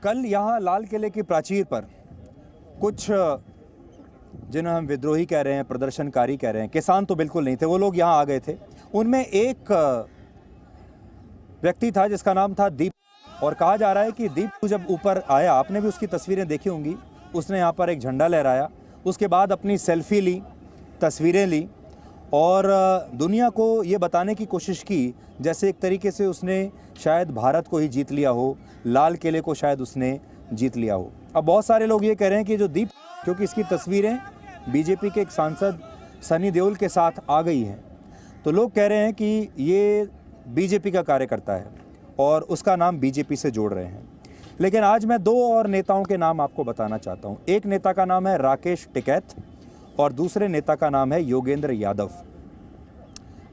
कल यहाँ लाल किले की प्राचीर पर कुछ जिन्हें हम विद्रोही कह रहे हैं, प्रदर्शनकारी कह रहे हैं, किसान तो बिल्कुल नहीं थे, वो लोग यहाँ आ गए थे। उनमें एक व्यक्ति था जिसका नाम था दीप, और कहा जा रहा है कि दीप जब ऊपर आया, आपने भी उसकी तस्वीरें देखी होंगी, उसने यहाँ पर एक झंडा लहराया, उसके बाद अपनी सेल्फी ली, तस्वीरें ली और दुनिया को ये बताने की कोशिश की जैसे एक तरीके से उसने शायद भारत को ही जीत लिया हो, लाल किले को शायद उसने जीत लिया हो। अब बहुत सारे लोग ये कह रहे हैं कि जो दीप, क्योंकि इसकी तस्वीरें बीजेपी के एक सांसद सनी देओल के साथ आ गई हैं, तो लोग कह रहे हैं कि ये बीजेपी का कार्यकर्ता है और उसका नाम बीजेपी से जोड़ रहे हैं। लेकिन आज मैं दो और नेताओं के नाम आपको बताना चाहता हूँ। एक नेता का नाम है राकेश टिकैत और दूसरे नेता का नाम है योगेंद्र यादव।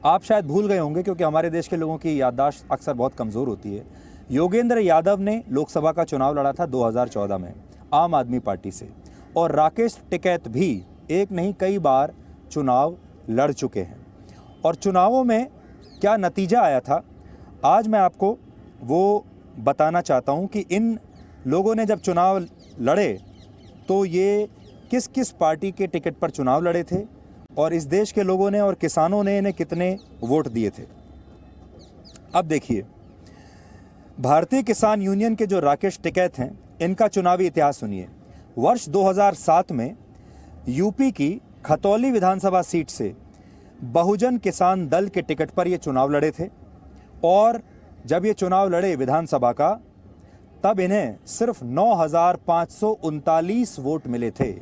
आप शायद भूल गए होंगे क्योंकि हमारे देश के लोगों की याददाश्त अक्सर बहुत कमज़ोर होती है। योगेंद्र यादव ने लोकसभा का चुनाव लड़ा था 2014 में आम आदमी पार्टी से, और राकेश टिकैत भी एक नहीं कई बार चुनाव लड़ चुके हैं। और चुनावों में क्या नतीजा आया था, आज मैं आपको वो बताना चाहता हूं कि इन लोगों ने जब चुनाव लड़े तो ये किस किस पार्टी के टिकट पर चुनाव लड़े थे और इस देश के लोगों ने और किसानों ने इन्हें कितने वोट दिए थे। अब देखिए, भारतीय किसान यूनियन के जो राकेश टिकैत हैं, इनका चुनावी इतिहास सुनिए। वर्ष 2007 में यूपी की खतौली विधानसभा सीट से बहुजन किसान दल के टिकट पर ये चुनाव लड़े थे और जब ये चुनाव लड़े विधानसभा का, तब इन्हें सिर्फ 9,539 वोट मिले थे,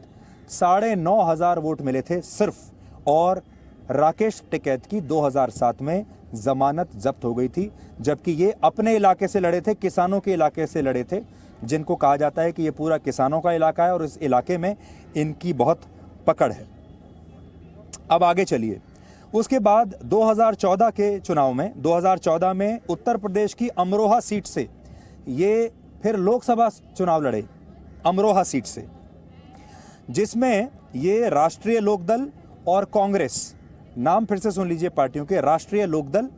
9,500 वोट मिले थे सिर्फ। और राकेश टिकैत की 2007 में जमानत जब्त हो गई थी, जबकि ये अपने इलाके से लड़े थे, किसानों के इलाके से लड़े थे, जिनको कहा जाता है कि ये पूरा किसानों का इलाका है और इस इलाके में इनकी बहुत पकड़ है। अब आगे चलिए। उसके बाद 2014 के चुनाव में, 2014 में उत्तर प्रदेश की अमरोहा सीट से ये फिर लोकसभा चुनाव लड़े, अमरोहा सीट से, जिसमें ये राष्ट्रीय लोकदल और कांग्रेस, नाम फिर से सुन लीजिए पार्टियों के, राष्ट्रीय लोकदल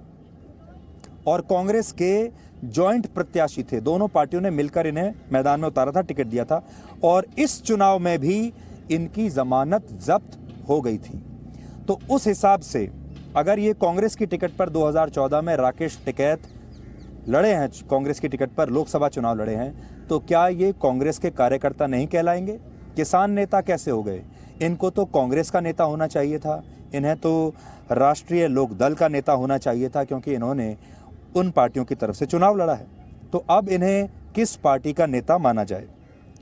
और कांग्रेस के जॉइंट प्रत्याशी थे। दोनों पार्टियों ने मिलकर इन्हें मैदान में उतारा था, टिकट दिया था, और इस चुनाव में भी इनकी जमानत जब्त हो गई थी। तो उस हिसाब से अगर ये कांग्रेस की टिकट पर 2014 में राकेश टिकैत लड़े हैं, कांग्रेस की टिकट पर लोकसभा चुनाव लड़े हैं, तो क्या ये कांग्रेस के कार्यकर्ता नहीं कहलाएंगे? किसान नेता कैसे हो गए? इनको तो कांग्रेस का नेता होना चाहिए था, इन्हें तो राष्ट्रीय लोकदल का नेता होना चाहिए था, क्योंकि इन्होंने उन पार्टियों की तरफ से चुनाव लड़ा है। तो अब इन्हें किस पार्टी का नेता माना जाए?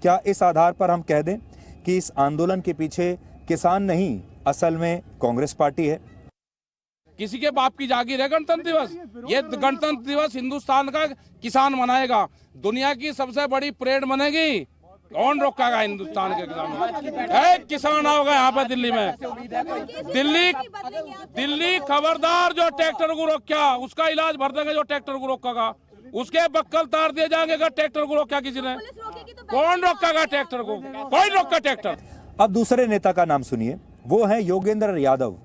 क्या इस आधार पर हम कह दें कि इस आंदोलन के पीछे किसान नहीं, असल में कांग्रेस पार्टी है? किसी के बाप की जागीर है गणतंत्र दिवस। ये गणतंत्र दिवस हिंदुस्तान का किसान मनाएगा, दुनिया की सबसे बड़ी परेड बनेगी। कौन रोकेगा हिंदुस्तान के किसानों? एक किसान होगा यहाँ पर दिल्ली में, दिल्ली खबरदार, जो ट्रैक्टर को रोका उसका इलाज भर देंगे, जो ट्रैक्टर को रोकेगा उसके बक्कल तार दिए जाएंगे। अगर ट्रैक्टर को रोका किसी ने, कौन रोकेगा ट्रैक्टर को? कोई रोका ट्रैक्टर। अब दूसरे नेता का नाम सुनिए, वो है योगेंद्र यादव।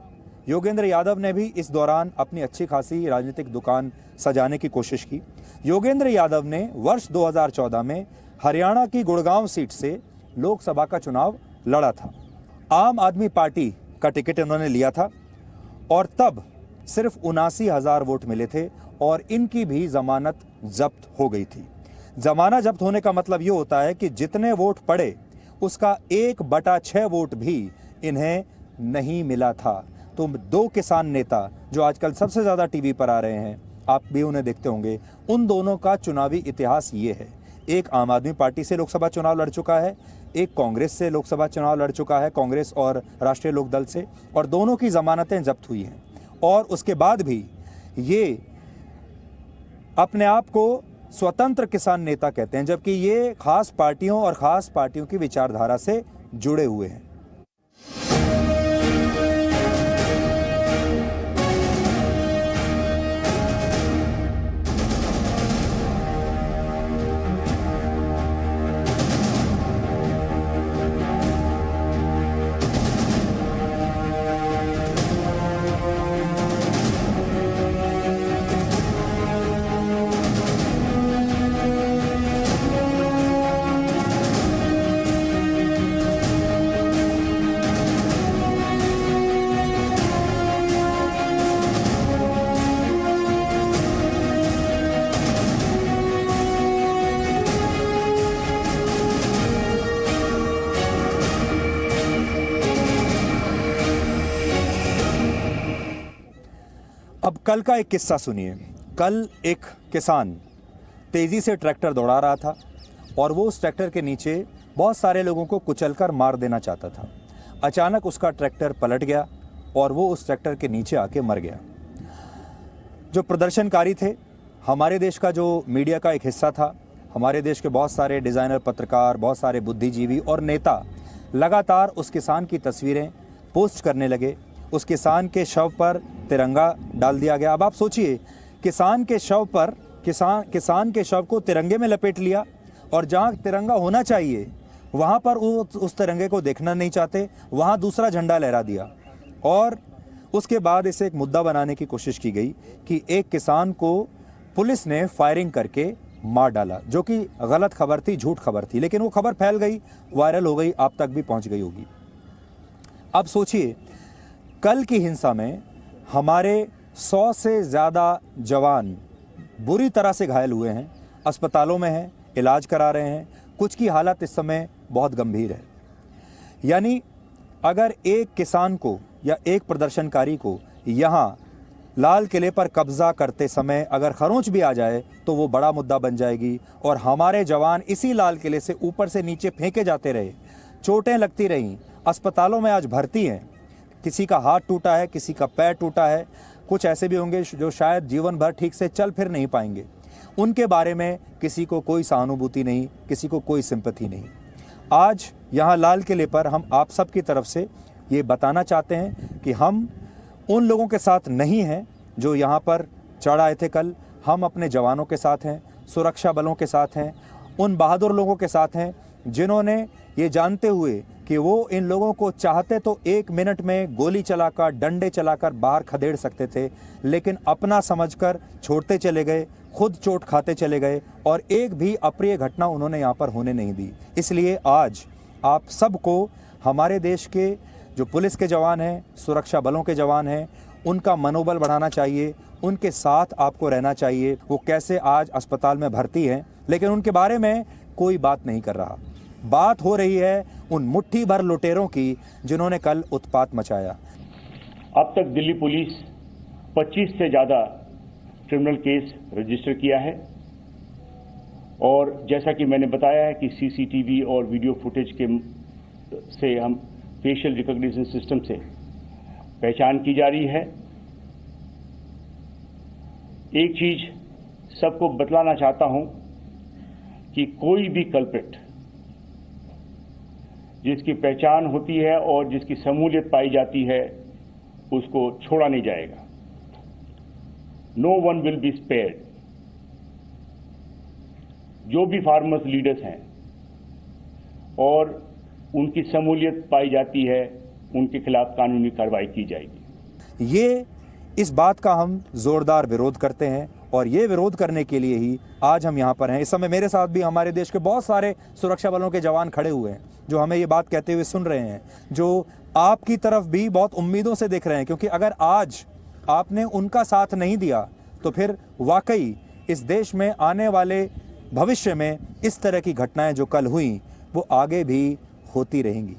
योगेंद्र यादव ने भी इस दौरान अपनी अच्छी खासी राजनीतिक दुकान सजाने की कोशिश की। योगेंद्र यादव ने वर्ष 2014 में हरियाणा की गुड़गांव सीट से लोकसभा का चुनाव लड़ा था। आम आदमी पार्टी का टिकट उन्होंने लिया था और तब सिर्फ 79,000 वोट मिले थे और इनकी भी जमानत जब्त हो गई थी। जमानत जब्त होने का मतलब ये होता है कि जितने वोट पड़े उसका 1/6 वोट भी इन्हें नहीं मिला था। तो दो किसान नेता जो आजकल सबसे ज़्यादा टीवी पर आ रहे हैं, आप भी उन्हें देखते होंगे, उन दोनों का चुनावी इतिहास ये है। एक आम आदमी पार्टी से लोकसभा चुनाव लड़ चुका है, एक कांग्रेस से लोकसभा चुनाव लड़ चुका है, कांग्रेस और राष्ट्रीय लोकदल से, और दोनों की जमानतें जब्त हुई हैं। और उसके बाद भी ये अपने आप को स्वतंत्र किसान नेता कहते हैं, जबकि ये खास पार्टियों और खास पार्टियों की विचारधारा से जुड़े हुए हैं। कल का एक किस्सा सुनिए। कल एक किसान तेज़ी से ट्रैक्टर दौड़ा रहा था और वो उस ट्रैक्टर के नीचे बहुत सारे लोगों को कुचलकर मार देना चाहता था। अचानक उसका ट्रैक्टर पलट गया और वो उस ट्रैक्टर के नीचे आके मर गया। जो प्रदर्शनकारी थे, हमारे देश का जो मीडिया का एक हिस्सा था, हमारे देश के बहुत सारे डिज़ाइनर, पत्रकार, बहुत सारे बुद्धिजीवी और नेता लगातार उस किसान की तस्वीरें पोस्ट करने लगे। उस किसान के शव पर तिरंगा डाल दिया गया। अब आप सोचिए, किसान के शव को तिरंगे में लपेट लिया और जहाँ तिरंगा होना चाहिए वहाँ पर उस तिरंगे को देखना नहीं चाहते, वहाँ दूसरा झंडा लहरा दिया। और उसके बाद इसे एक मुद्दा बनाने की कोशिश की गई कि एक किसान को पुलिस ने फायरिंग करके मार डाला, जो कि गलत खबर थी, झूठ खबर थी। लेकिन वो खबर फैल गई, वायरल हो गई, आप तक भी पहुंच गई होगी। अब सोचिए, कल की हिंसा में हमारे 100 से ज़्यादा जवान बुरी तरह से घायल हुए हैं, अस्पतालों में हैं, इलाज करा रहे हैं। कुछ की हालत इस समय बहुत गंभीर है। यानी अगर एक किसान को या एक प्रदर्शनकारी को यहाँ लाल किले पर कब्जा करते समय अगर खरोंच भी आ जाए तो वो बड़ा मुद्दा बन जाएगी। और हमारे जवान इसी लाल किले से ऊपर से नीचे फेंके जाते रहे, चोटें लगती रहीं, अस्पतालों में आज भर्ती हैं। किसी का हाथ टूटा है, किसी का पैर टूटा है, कुछ ऐसे भी होंगे जो शायद जीवन भर ठीक से चल फिर नहीं पाएंगे। उनके बारे में किसी को कोई सहानुभूति नहीं, किसी को कोई सिंपैथी नहीं। आज यहाँ लाल किले पर हम आप सब की तरफ से ये बताना चाहते हैं कि हम उन लोगों के साथ नहीं हैं जो यहाँ पर चढ़ आए थे कल। हम अपने जवानों के साथ हैं, सुरक्षा बलों के साथ हैं, उन बहादुर लोगों के साथ हैं जिन्होंने ये जानते हुए कि वो इन लोगों को चाहते तो 1 मिनट में गोली चलाकर, डंडे चलाकर बाहर खदेड़ सकते थे, लेकिन अपना समझकर छोड़ते चले गए, खुद चोट खाते चले गए और एक भी अप्रिय घटना उन्होंने यहाँ पर होने नहीं दी। इसलिए आज आप सबको हमारे देश के जो पुलिस के जवान हैं, सुरक्षा बलों के जवान हैं, उनका मनोबल बढ़ाना चाहिए, उनके साथ आपको रहना चाहिए। वो कैसे आज अस्पताल में भर्ती हैं, लेकिन उनके बारे में कोई बात नहीं कर रहा। बात हो रही है उन मुट्ठी भर लुटेरों की जिन्होंने कल उत्पात मचाया। अब तक दिल्ली पुलिस 25 से ज़्यादा क्रिमिनल केस रजिस्टर किया है और जैसा कि मैंने बताया है कि सीसीटीवी और वीडियो फुटेज से हम फेशियल रिकॉग्निशन सिस्टम से पहचान की जा रही है। एक चीज सबको बतलाना चाहता हूं कि कोई भी कल्प्रिट जिसकी पहचान होती है और जिसकी शमूलियत पाई जाती है उसको छोड़ा नहीं जाएगा। No one will be spared. जो भी फार्मर्स लीडर्स हैं और उनकी शमूलियत पाई जाती है उनके खिलाफ कानूनी कार्रवाई की जाएगी। ये इस बात का हम जोरदार विरोध करते हैं और ये विरोध करने के लिए ही आज हम यहाँ पर हैं। इस समय मेरे साथ भी हमारे देश के बहुत सारे सुरक्षा बलों के जवान खड़े हुए हैं जो हमें ये बात कहते हुए सुन रहे हैं, जो आपकी तरफ भी बहुत उम्मीदों से देख रहे हैं, क्योंकि अगर आज आपने उनका साथ नहीं दिया तो फिर वाकई इस देश में आने वाले भविष्य में इस तरह की घटनाएं जो कल हुई वो आगे भी होती रहेंगी।